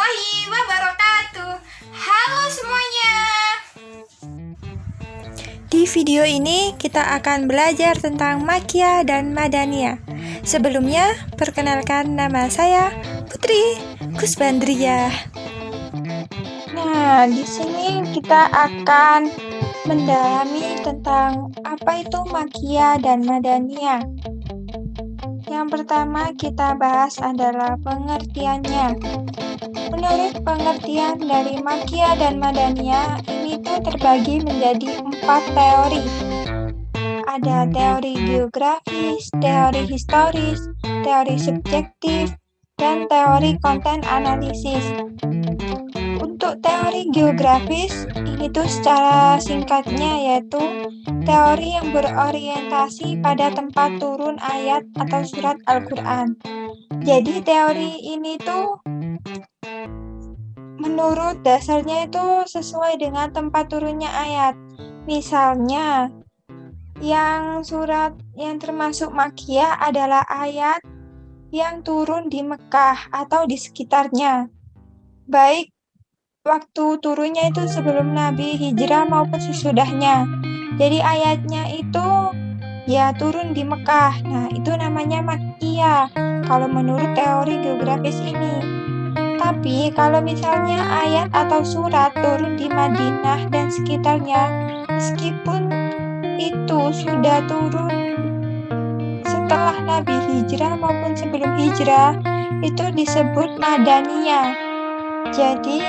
warahmatullahi wabarakatuh. Halo semuanya. Di video ini kita akan belajar tentang Makkiyah dan Madaniyah. Sebelumnya, perkenalkan nama saya Putri Kusbandriyah. Nah, di sini kita akan mendalami tentang apa itu Makkiyah dan Madaniyah. Yang pertama kita bahas adalah pengertiannya. Menurut pengertian dari Makkiyah dan Madaniyah, ini tuh terbagi menjadi 4 teori. Ada teori geografis, teori historis, teori subjektif, dan teori konten analisis. Untuk teori geografis, ini tuh secara singkatnya yaitu teori yang berorientasi pada tempat turun ayat atau surat Al-Quran. Jadi teori ini tuh menurut dasarnya itu sesuai dengan tempat turunnya ayat. Misalnya, yang surat yang termasuk Makkiyah adalah ayat yang turun di Mekah atau di sekitarnya. Baik waktu turunnya itu sebelum Nabi hijrah maupun sesudahnya. Jadi ayatnya itu ya turun di Mekah. Nah, itu namanya Makkiyah kalau menurut teori geografis ini. Tapi kalau misalnya ayat atau surat turun di Madinah dan sekitarnya, meskipun itu sudah turun setelah Nabi hijrah maupun sebelum hijrah, itu disebut Madaniyah. Jadi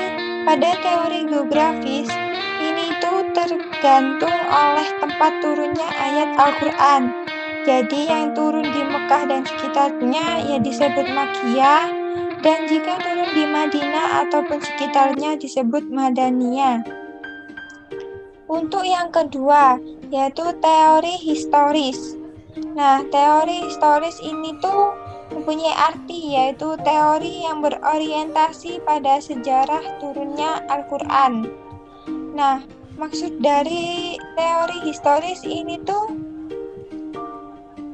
pada teori geografis ini tuh tergantung oleh tempat turunnya ayat Al-Quran. Jadi yang turun di Mekah dan sekitarnya ya disebut Makkiyah, dan jika turun di Madinah ataupun sekitarnya disebut Madaniyah. Untuk yang kedua, yaitu teori historis. Nah, teori historis ini tuh mempunyai arti yaitu teori yang berorientasi pada sejarah turunnya Al-Quran. Nah, maksud dari teori historis ini tuh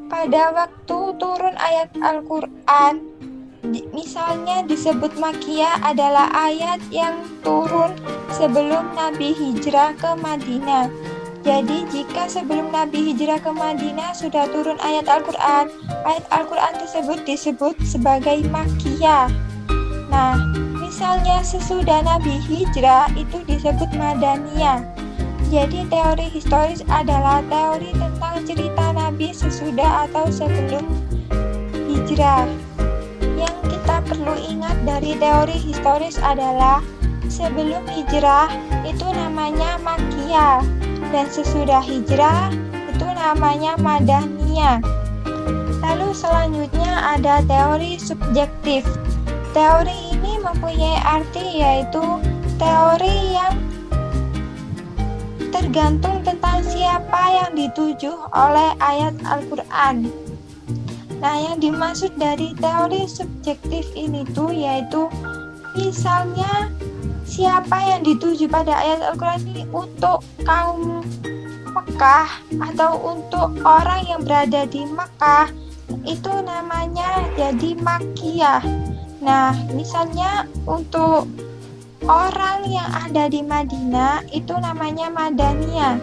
pada waktu turun ayat Al-Quran, misalnya disebut Makkiyah adalah ayat yang turun sebelum Nabi hijrah ke Madinah. Jadi jika sebelum Nabi hijrah ke Madinah sudah turun ayat Al-Quran tersebut disebut sebagai Makkiyah. Nah, misalnya sesudah Nabi hijrah itu disebut Madaniyah. Jadi teori historis adalah teori tentang cerita Nabi sesudah atau sebelum hijrah. Yang kita perlu ingat dari teori historis adalah sebelum hijrah itu namanya Makkiyah, dan sesudah hijrah itu namanya Madaniyah. Lalu selanjutnya ada teori subjektif. Teori ini mempunyai arti yaitu teori yang tergantung tentang siapa yang dituju oleh ayat Al-Quran. Nah, yang dimaksud dari teori subjektif ini tuh yaitu misalnya siapa yang dituju pada ayat Al-Quran ini untuk kaum Mekah atau untuk orang yang berada di Mekah, itu namanya jadi Makkiyah. Nah, misalnya untuk orang yang ada di Madinah itu namanya Madaniyah.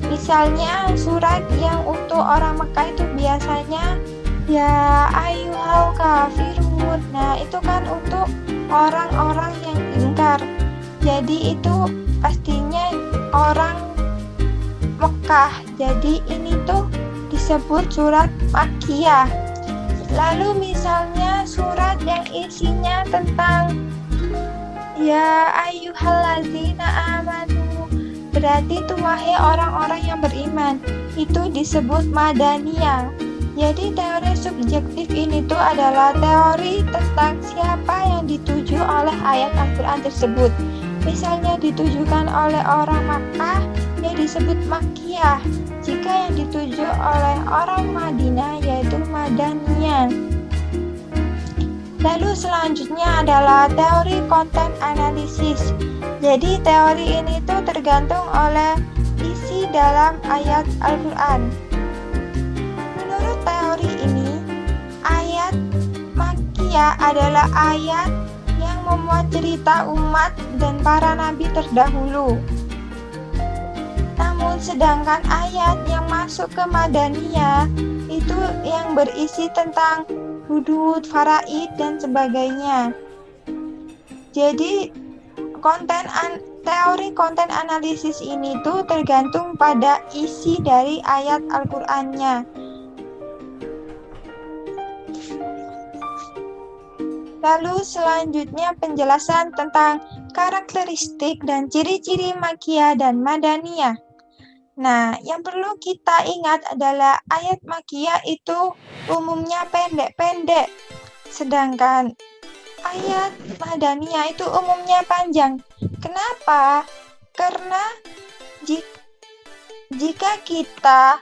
Misalnya surat yang untuk orang Mekah itu biasanya ya ayyuhal kafirun. Nah, itu kan untuk orang-orang yang ingkar. Jadi itu pastinya orang Mekah. Jadi ini tuh disebut surat Makkiyah. Lalu misalnya surat yang isinya tentang ya ayyuhallazina amanu, berarti itu wahai orang-orang yang beriman, itu disebut Madaniyah. Jadi teori subjektif ini tuh adalah teori tentang siapa yang dituju oleh ayat Al-Quran tersebut. Misalnya ditujukan oleh orang Makkah, ya disebut Makkiyah. Jika yang dituju oleh orang Madinah yaitu Madaniyah. Lalu selanjutnya adalah teori konten analisis. Jadi teori ini tuh tergantung oleh isi dalam ayat Al-Quran. Menurut teori ini, ayat Makkiyah adalah ayat yang memuat cerita umat dan para nabi terdahulu. Namun sedangkan ayat yang masuk ke Madaniyah itu yang berisi tentang hudud, faraid, dan sebagainya. Jadi teori konten analisis ini tuh tergantung pada isi dari ayat Al-Qur'annya. Lalu selanjutnya penjelasan tentang karakteristik dan ciri-ciri Makkiyah dan Madaniyah. Nah, yang perlu kita ingat adalah ayat Makkiyah itu umumnya pendek-pendek, sedangkan ayat Madaniyah itu umumnya panjang. Kenapa? Karena jika kita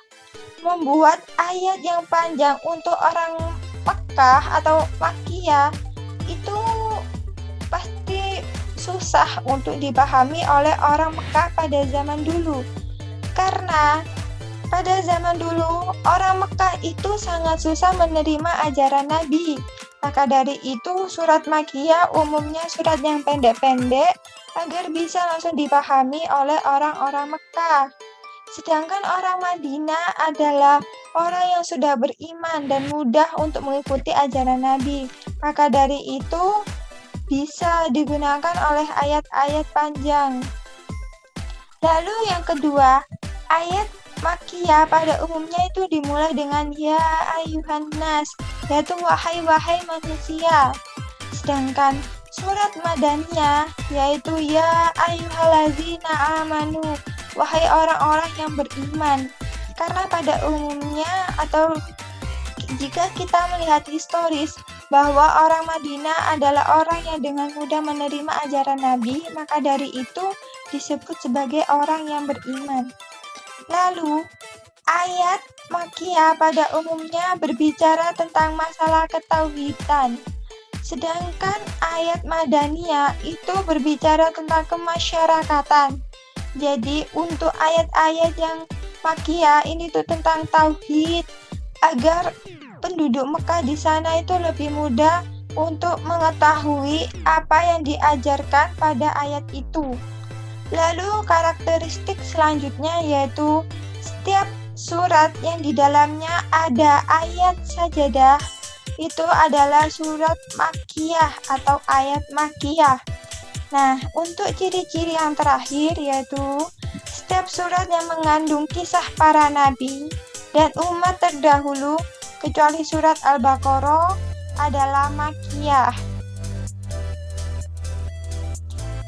membuat ayat yang panjang untuk orang Mekkah atau Makkiyah, itu pasti susah untuk dipahami oleh orang Mekkah pada zaman dulu. Karena pada zaman dulu orang Mekkah itu sangat susah menerima ajaran Nabi. Maka dari itu surat Makkiyah umumnya surat yang pendek-pendek agar bisa langsung dipahami oleh orang-orang Mekkah. Sedangkan orang Madinah adalah orang yang sudah beriman dan mudah untuk mengikuti ajaran Nabi. Maka dari itu bisa digunakan oleh ayat-ayat panjang. Lalu yang kedua, ayat Makkiyah pada umumnya itu dimulai dengan ya ayyuhan nas, yaitu wahai manusia. Sedangkan surat Madaniyah yaitu ya ayyuhallazina amanu, wahai orang-orang yang beriman. Karena pada umumnya atau jika kita melihat historis bahwa orang Madinah adalah orang yang dengan mudah menerima ajaran Nabi, maka dari itu disebut sebagai orang yang beriman. Lalu, ayat Makkiyah pada umumnya berbicara tentang masalah ketauhidan. Sedangkan ayat Madaniyah itu berbicara tentang kemasyarakatan. Jadi, untuk ayat-ayat yang Makkiyah ini tuh tentang tauhid, agar penduduk Mekah di sana itu lebih mudah untuk mengetahui apa yang diajarkan pada ayat itu. Lalu karakteristik selanjutnya yaitu setiap surat yang di dalamnya ada ayat sajadah itu adalah surat Makkiyah atau ayat Makkiyah. Nah, untuk ciri-ciri yang terakhir yaitu setiap surat yang mengandung kisah para nabi dan umat terdahulu kecuali surat Al-Baqarah adalah Makkiyah.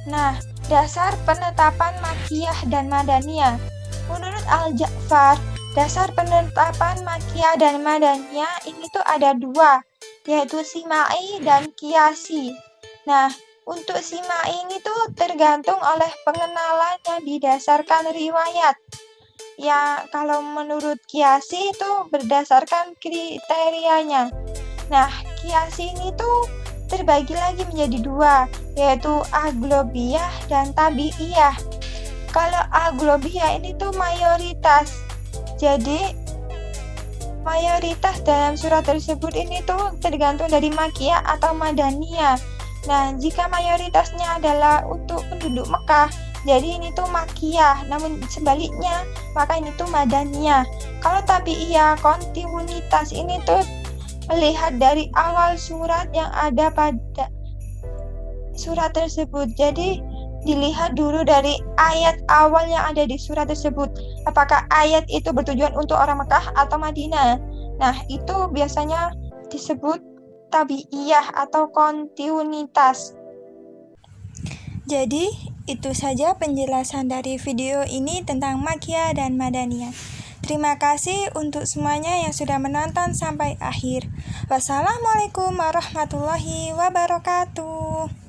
Nah, dasar penetapan Makkiyah dan Madaniyah. Menurut Al-Ja'far, dasar penetapan Makkiyah dan Madaniyah ini tuh ada dua, yaitu Simai dan Qiyasi. Nah, untuk Simai ini tuh tergantung oleh pengenalan yang didasarkan riwayat. Ya, kalau menurut Qiyasi itu berdasarkan kriterianya. Nah, Qiyasi ini tuh terbagi lagi menjadi dua, yaitu aglobiyah dan tabi'iyah. Kalau aglobiyah ini tuh mayoritas. Jadi, mayoritas dalam surat tersebut ini tuh tergantung dari Makkiyah atau Madaniyah. Nah, jika mayoritasnya adalah untuk penduduk Mekah, jadi ini tuh Makkiyah, namun sebaliknya, maka ini tuh Madaniyah. Kalau tabi'iyah, kontinuitas ini tuh melihat dari awal surat yang ada pada surat tersebut. Jadi, dilihat dulu dari ayat awal yang ada di surat tersebut. Apakah ayat itu bertujuan untuk orang Mekah atau Madinah? Nah, itu biasanya disebut tabi'iyah atau kontinuitas. Jadi, itu saja penjelasan dari video ini tentang Makkiyah dan Madaniyah. Terima kasih untuk semuanya yang sudah menonton sampai akhir. Wassalamualaikum warahmatullahi wabarakatuh.